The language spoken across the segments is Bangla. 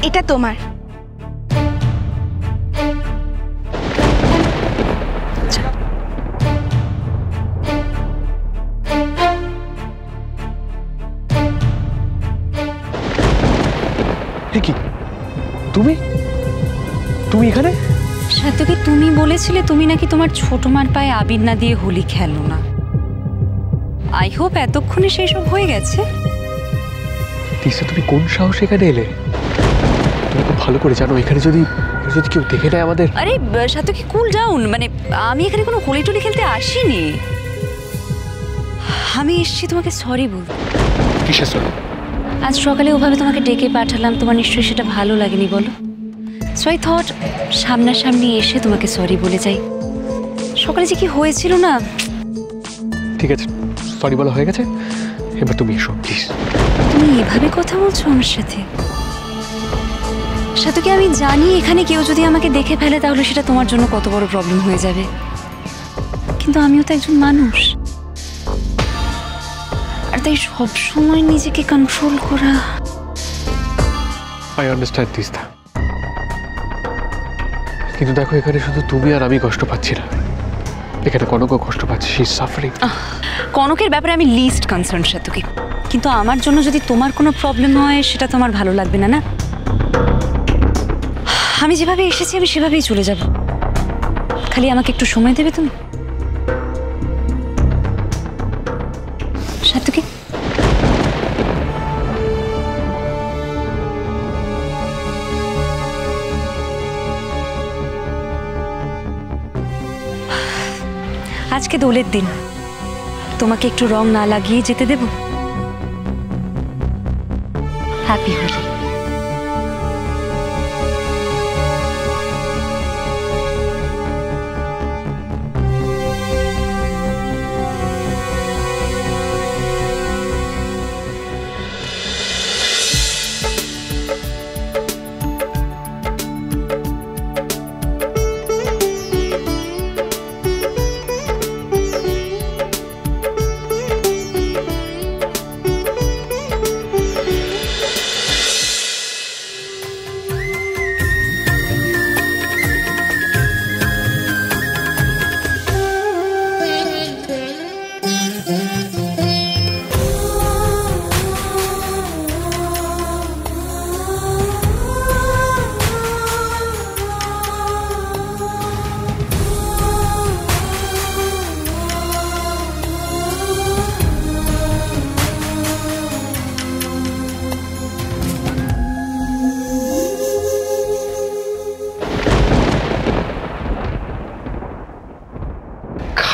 এটা তোমার। কি তুমি তুমি এখানে? সাথী, তুমি বলেছিলে তুমি নাকি তোমার ছোট মার পায়ে আবির না দিয়ে হোলি খেলো না। আই হোপ এতক্ষণে সেই সব হয়ে গেছে। তিশা, তুমি কোন সাহস এখানে এলে? তুমি খুব ভালো করে জানো এখানে যদি কেউ দেখে নেয় আমাদের। আরে সাথী, কুল ডাউন। মানে আমি এখানে কোনো হোলি টোলি খেলতে আসিনি। আমি এসেছি তোমাকে সরি বলতে। কিসের সরি? আজ সকালে ওভাবে তোমাকে ডেকে পাঠালাম, তোমার নিশ্চয়ই সেটা ভালো লাগেনি বলো। সো আই থট সামনাসামনি এসে তোমাকে সরি বলে যাই। সকালে যে কি হয়েছিল না। ঠিক আছে, সরি বলা হয়ে গেছে, এবার তুমি এসো প্লিজ। তুমি এভাবে কথা বলছো আমার সাথে? সাথে কি আমি জানি এখানে কেউ যদি আমাকে দেখে ফেলে তাহলে সেটা তোমার জন্য কত বড় প্রবলেম হয়ে যাবে, কিন্তু আমিও তো একজন মানুষ। আর তাই সব সময় নিজেকে কন্ট্রোল করা। আই আন্ডারস্ট্যান্ড তিস্তা, কিন্তু দেখো এখানে শুধু তুমি আর আমি কষ্ট পাচ্ছি না, এখানে কনকও কষ্ট পাচ্ছে। She is suffering. কনকের ব্যাপারে আমি লিস্ট কনসার্ন সাথী, কিন্তু আমার জন্য যদি তোমার কোনো প্রবলেম হয় সেটা তো আমার ভালো লাগবে না। না, আমি যেভাবে এসেছি আমি সেভাবেই চলে যাব। খালি আমাকে একটু সময় দেবে তুমি সাথী? আজকে দোলের দিন, তোমাকে একটু রং না লাগিয়ে যেতে দেব? হ্যাপি হোলি।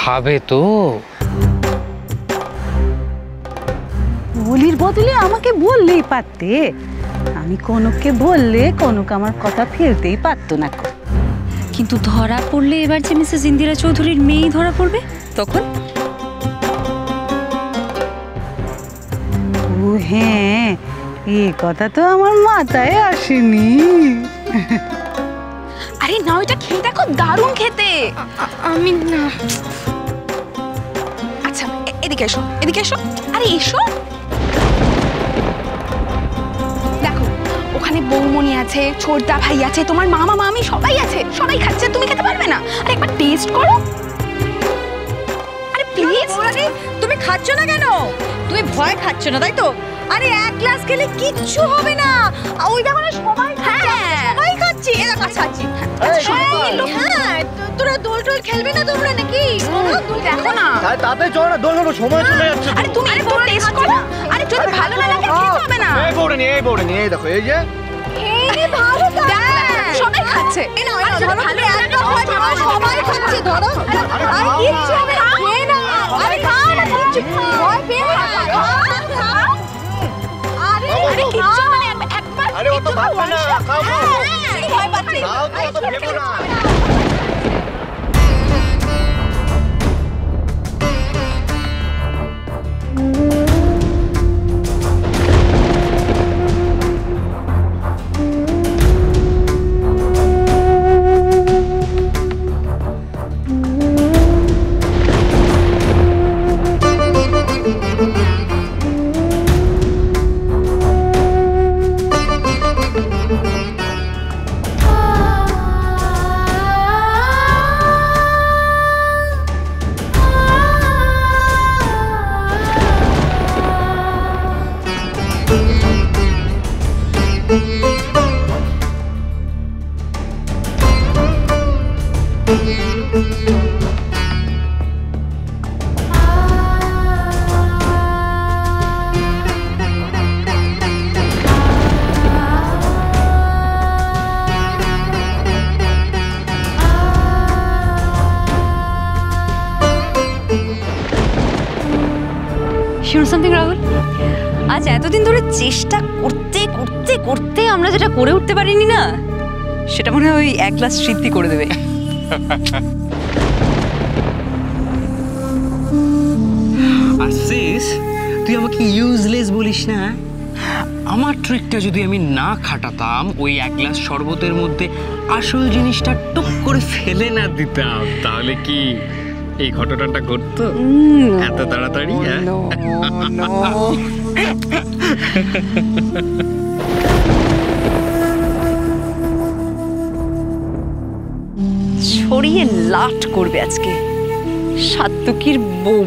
খাবে তো? হোলির বদলে আমাকে বললেই পারতে। আমি কনককে বললে কনক আমার কথা ফেলতেই পারতো না। কিন্তু ধরা পড়লে এবার যে মিসেস ইন্দিরা চৌধুরীর মেয়েই ধরা পড়বে তখন? ও হ্যাঁ, এই কথা তো আমার মাথায় আসেনি। আরে না, ওইটা খেয়ে দেখো, দারুণ খেতে। আমি না। আচ্ছা এদিকে এসো, এদিকে এসো। আরে এসো, দেখো ওখানে বৌমনি আছে, ছোটদা ভাই আছে, তোমার মামা মামি সবাই আছে, সবাই খাচ্ছে, তুমি খেতে পারবে না? আরে একবার টেস্ট করো। আরে প্লিজ। আরে তুমি খাচ্ছ না কেন? তুমি ভয় খাচ্ছ না তাই তো? আরে এক গ্লাস খেলে কিচ্ছু হবে না। ওই দেখো না সবাই খাচ্ছে, সবাই খাচ্ছি। এরা খাচ্ছি। হ্যাঁ, তোরা দোল টোল খেলবে না তোমরা নাকি? দেখো না, তাতে চলো না, দোল খেলবো, সময় চলে যাচ্ছে। আরে তুমি একটু টেস্ট করো। আরে যদি ভালো না লাগে খেতে হবে না। এই বউরে নিয়ে এই দেখো, এই যে এই ভালো সবাই খাচ্ছে। এই নাও, এই নাও, ভালো একদম সবাই খাচ্ছে। ধরো, আর কিচ্ছু হবে না, খেয়ে নাও। আরে খাও না, কিচ্ছু ভয় পেও না, খাও। আরে কিচ্ছু মানে একবার। আরে ও তো ভাববে না, খাও খাও। ভয় পাচ্ছি। খাও তো, অত ভেবো না। শুনো সামথিং রাহুল, আজ এতদিন ধরে চেষ্টা করতে করতে করতে আমরা যেটা করে উঠতে পারিনি না, সেটা মনে হয় ওই এক গ্লাস সিদ্ধি করে দেবে। আসিস, তুই আমাকে ইউজলেস বলিস না। আমার ট্রিকটা যদি আমি না খাটাতাম, ওই এক গ্লাস শরবতের মধ্যে আসল জিনিসটা টুক করে ফেলে না দিতাম, তাহলে কি এই ঘটনাটা ঘটতো এত তাড়াতাড়ি? ছড়িয়ে লাট করবে আজকে সাত্তুকির বউ।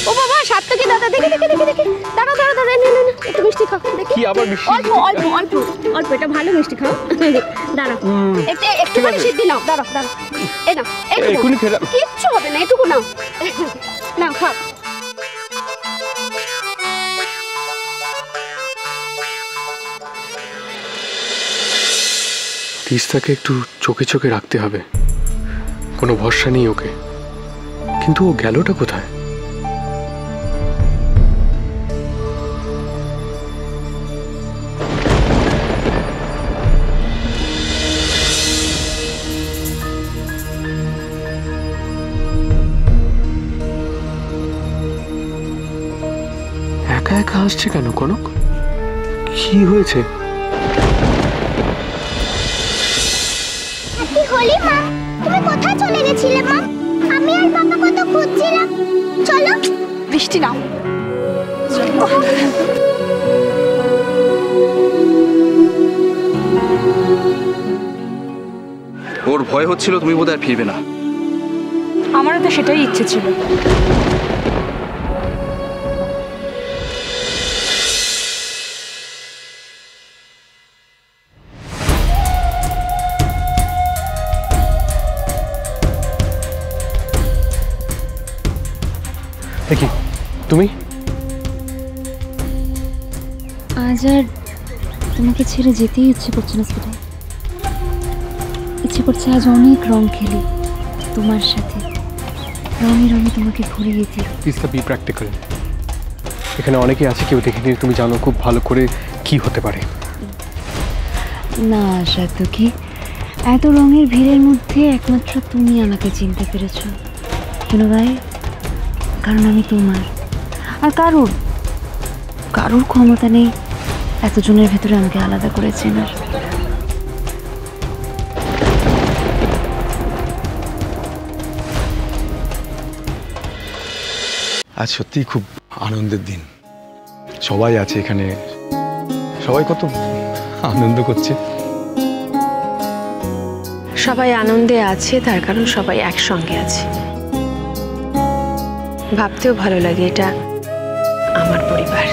ও বাবা, সাত্তুকি দাদা, দেখি দেখি দেখি দেখি, দাঁড়াও দাঁড়াও দাঁড়াও, নে নে নে, একটু মিষ্টি খাও, দেখি। কি আবার মিষ্টি? অল্প অল্প অল্প অল্প, এটা ভালো মিষ্টি খাও। দাঁড়াও, একটুখানি সিদ্ধি নাও, দাঁড়াও দাঁড়াও, এই নাও, এক্ষুনি খেলাম। কিচ্ছু হবে না, এটুকু নাও, নাও খাও। তিস্তাকে একটু চোখে চোখে রাখতে হবে, কোনো ভরসা নেই ওকে। কিন্তু ও গেলটা কোথায়? একা একা আসছে কেন কনক? কি হয়েছে? কি হলি মা? তুমি কোথায় চলে গেছিলে মা? আমি আর বাবা কত খুঁজছিলাম। চলো মিষ্টি নাও। ওর ভয় হচ্ছিল তুমি বোধহয় আর ফিরবে না। আমারও তো সেটাই ইচ্ছে ছিল। দেখি তুমি আজ আর তোমাকে ছেড়ে যেতেই ইচ্ছে করছে না সেটাই। ইচ্ছে করছে আজ অনেক রং খেলি তোমার সাথে, রঙে রঙে তোমাকে ঘুরিয়ে দিই। Teesta, B practical. এখানে অনেকেই আছে, কেউ দেখেনি, তুমি জানো খুব ভালো করে কি হতে পারে। না সাত্তুকি, এত রঙের ভিড়ের মধ্যে একমাত্র তুমি আমাকে চিনতে পেরেছ। কেন ভাই? কারণ আমি তোমার, আর কারোর ক্ষমতা নেই এতজনের ভেতরে আমাকে আলাদা করে চেনার। আজ সত্যিই খুব আনন্দের দিন। সবাই আছে এখানে, সবাই কত আনন্দ করছে। সবাই আনন্দে আছে, তার কারণ সবাই একসঙ্গে আছে। ভাবতেও ভালো লাগে এটা আমার পরিবার।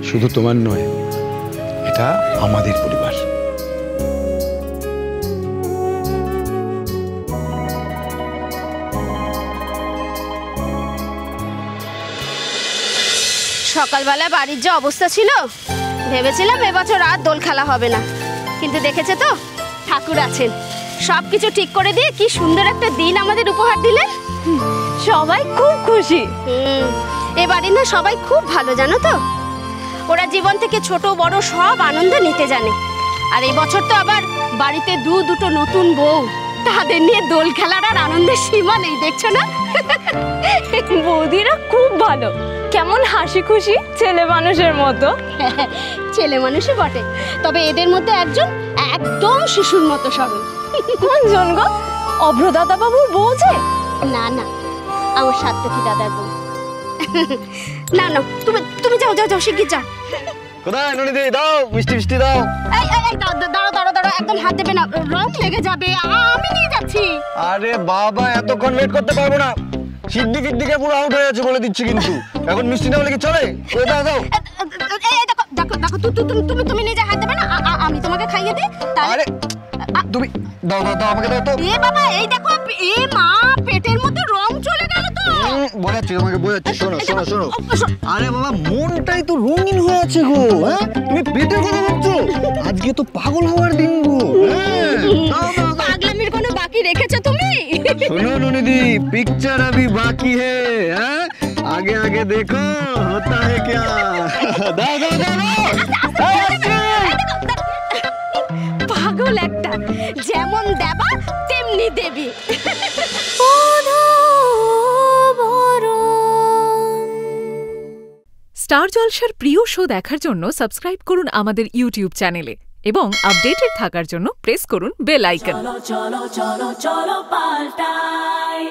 শুধু তোমার নয়, এটা আমাদের পরিবার। সকালবেলা বাড়ির যে অবস্থা ছিল, ভেবেছিলাম এবছর আর দোল খেলা হবে না, কিন্তু দেখেছে তো ঠাকুর আছেন, সবকিছু ঠিক করে দিয়ে কি সুন্দর একটা দিন আমাদের উপহার দিলেন। সবাই খুব খুশি। এবারে না সবাই খুব ভালো, জানো তো, ওরা জীবন থেকে ছোট বড় সব আনন্দ নিতে জানে। আর এই বছর তো আবার বাড়িতে দুটো নতুন বউ, তাদের নিয়ে দোল খেলার আর আনন্দের সীমা নেই, দেখছো না? বৌদিরা খুব ভালো, কেমন হাসি খুশি ছেলে মানুষের মতো। ছেলে মানুষই বটে, তবে এদের মধ্যে একজন একদম শিশুর মতো সরল। কোনজন গো? অভ্র দাদা বাবুর বউ যে? না না, আমার সাত্তুকি দাদার বউ। না না, তুমি যাও যাও যাও, শিগগির যাও। কোথায় ননিদি? দাও মিষ্টি মিষ্টি দাও। এই দাঁড়াও দাঁড়াও দাঁড়াও, একদম হাত দেবে না, রং লেগে যাবে। আমি নিয়ে যাচ্ছি। আরে বাবা, এতক্ষণ ওয়েট করতে পারবো না। সিদ্ধি ফিদ্দিকে পুরো আউট হয়ে আছে বলে দিচ্ছি, কিন্তু এখন মিষ্টি না বলে কি চলে? দাও দাও। এই দেখো দেখো দেখো, তুমি নিজে হাত দেবে না, আমি তোমাকে খাইয়ে দিই। আরে তুমি দাও দাও দাও আমাকে দাও তো। এ বাবা এই দেখো, এ মা পেটের মধ্যে রং চলে গেল তো। বোঝাচ্ছি তোমাকে, বোঝাচ্ছি, শোনো শোনো শোনো। আরে বাবা মনটাই তো রঙিন হয়ে আছে গো। হ্যাঁ তুমি পেটের কথা ভাবছো? আজকে তো পাগল হওয়ার দিন গো। পাগলামির কোনো বাকি রেখেছো তুমি? सुनो नूनिदी, पिक्चर अभी बाकी है, हैं? आगे आगे देखो होता है क्या। दाओ दाओ दाओ পাগল একটা, যেমন দেবা তেমনি দেবী। স্টার জলসার প্রিয় শো দেখার জন্য সাবস্ক্রাইব করুন আমাদের ইউটিউব চ্যানেলে এবং আপডেটেড থাকার জন্য প্রেস করুন বেল আইকন। চলো চলো চলো চলো পাল্টাই।